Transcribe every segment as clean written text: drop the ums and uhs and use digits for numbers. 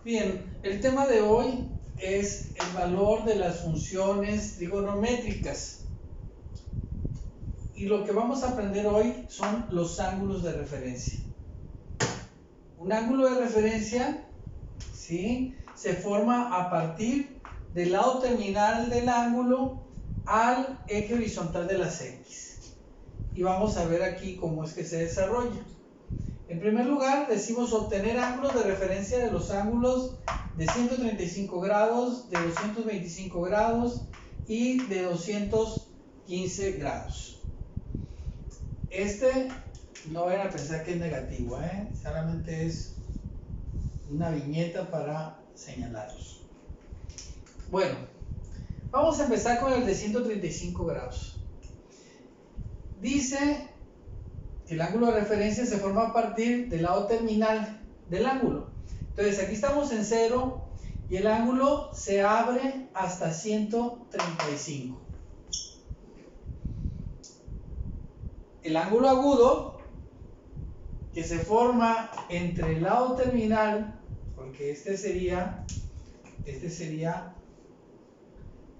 Bien, el tema de hoy es el valor de las funciones trigonométricas. Y lo que vamos a aprender hoy son los ángulos de referencia. Un ángulo de referencia, ¿sí?, se forma a partir del lado terminal del ángulo al eje horizontal de las X. Y vamos a ver aquí cómo es que se desarrolla. En primer lugar, decimos obtener ángulos de referencia de los ángulos de 135 grados, de 225 grados y de 215 grados. No vayan a pensar que es negativo, solamente es una viñeta para señalaros. Bueno, vamos a empezar con el de 135 grados. Dice que el ángulo de referencia se forma a partir del lado terminal del ángulo. Entonces aquí estamos en 0 y el ángulo se abre hasta 135. El ángulo agudo que se forma entre el lado terminal, porque este sería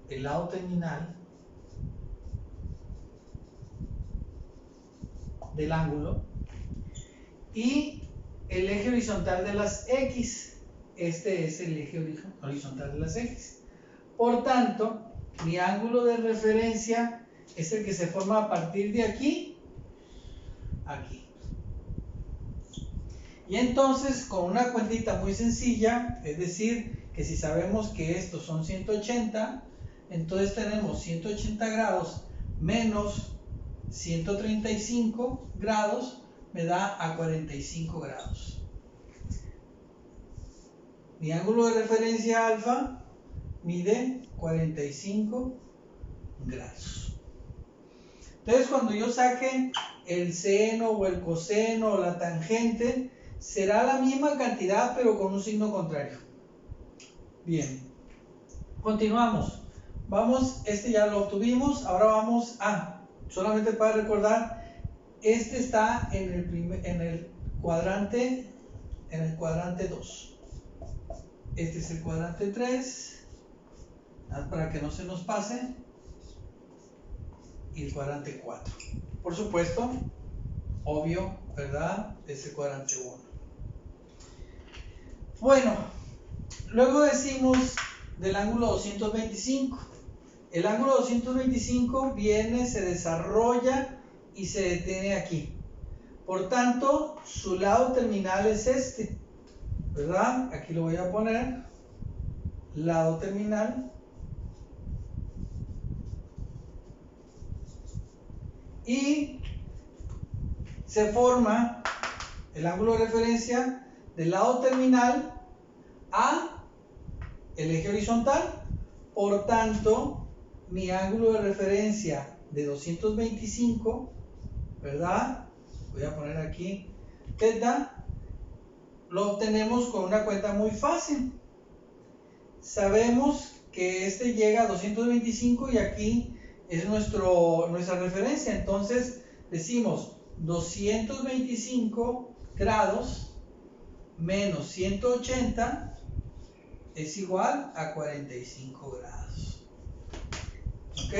el lado terminal del ángulo, y el eje horizontal de las X. Este es el eje horizontal de las X. Por tanto, mi ángulo de referencia es el que se forma a partir de aquí, aquí. Y entonces, con una cuentita muy sencilla, es decir, que si sabemos que estos son 180, entonces tenemos 180 grados menos 135 grados, me da a 45 grados. Mi ángulo de referencia alfa mide 45 grados. Entonces, cuando yo saque el seno o el coseno o la tangente, será la misma cantidad pero con un signo contrario. Bien, continuamos. Vamos, este ya lo obtuvimos. Ahora vamos a, solamente para recordar, este está en el cuadrante 2. Este es el cuadrante 3, para que no se nos pase, y el cuadrante 4. Por supuesto, obvio, ¿verdad? Es el cuadrante 1. Bueno, luego decimos del ángulo 225. El ángulo 225 viene, se desarrolla y se detiene aquí. Por tanto, su lado terminal es este, ¿verdad? Aquí lo voy a poner, lado terminal. Y se forma el ángulo de referencia del lado terminal a el eje horizontal. Por tanto, mi ángulo de referencia de 225, ¿verdad? Voy a poner aquí θ, lo obtenemos con una cuenta muy fácil. Sabemos que este llega a 225 y aquí es nuestra referencia. Entonces decimos 225 grados menos 180 es igual a 45 grados. ¿Ok?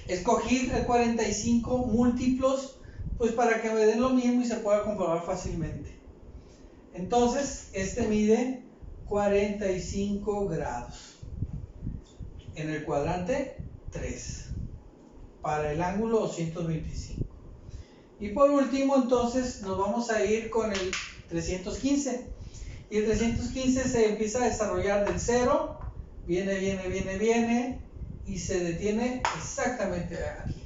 Escogí el 45 múltiplos, pues para que me den lo mismo y se pueda comprobar fácilmente. Entonces, este mide 45 grados en el cuadrante 3 para el ángulo 225. Y por último, entonces, nos vamos a ir con el 315. Y el 315 se empieza a desarrollar del 0, viene, y se detiene exactamente aquí.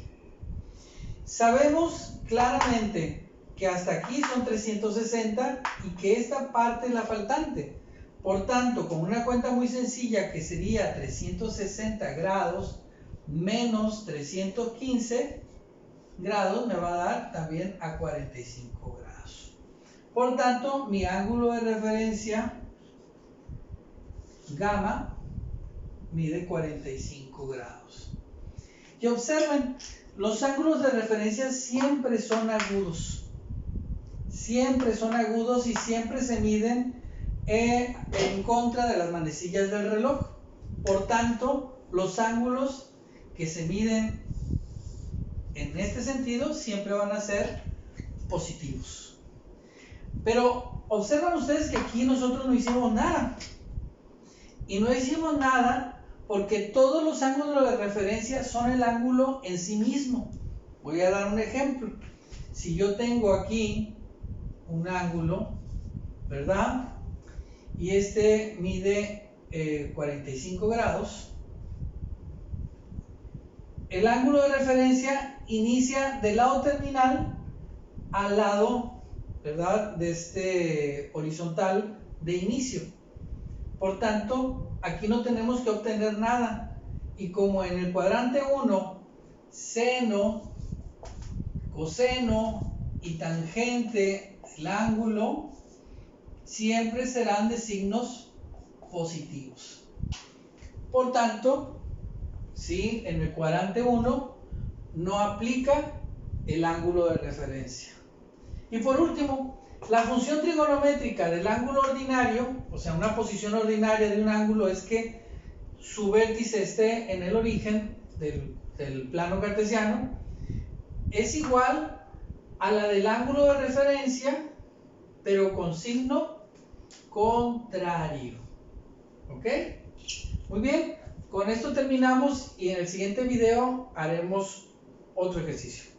Sabemos claramente que hasta aquí son 360 y que esta parte es la faltante. Por tanto, con una cuenta muy sencilla que sería 360 grados menos 315 grados me va a dar también a 45 grados. Por tanto, mi ángulo de referencia gamma mide 45 grados. Y observen, los ángulos de referencia siempre son agudos. Siempre son agudos y siempre se miden en contra de las manecillas del reloj. Por tanto, los ángulos que se miden en este sentido siempre van a ser positivos. Pero observan ustedes que aquí nosotros no hicimos nada. Y no hicimos nada porque todos los ángulos de referencia son el ángulo en sí mismo. Voy a dar un ejemplo. Si yo tengo aquí un ángulo, ¿verdad? Y este mide 45 grados. El ángulo de referencia inicia del lado terminal al lado, ¿verdad?, de este horizontal de inicio. Por tanto, aquí no tenemos que obtener nada. Y como en el cuadrante 1, seno, coseno y tangente del ángulo siempre serán de signos positivos. Por tanto, ¿sí?, en el cuadrante 1 no aplica el ángulo de referencia. Y por último, la función trigonométrica del ángulo ordinario, o sea, una posición ordinaria de un ángulo es que su vértice esté en el origen del plano cartesiano, es igual a la del ángulo de referencia, pero con signo contrario. ¿Ok? Muy bien, con esto terminamos y en el siguiente video haremos otro ejercicio.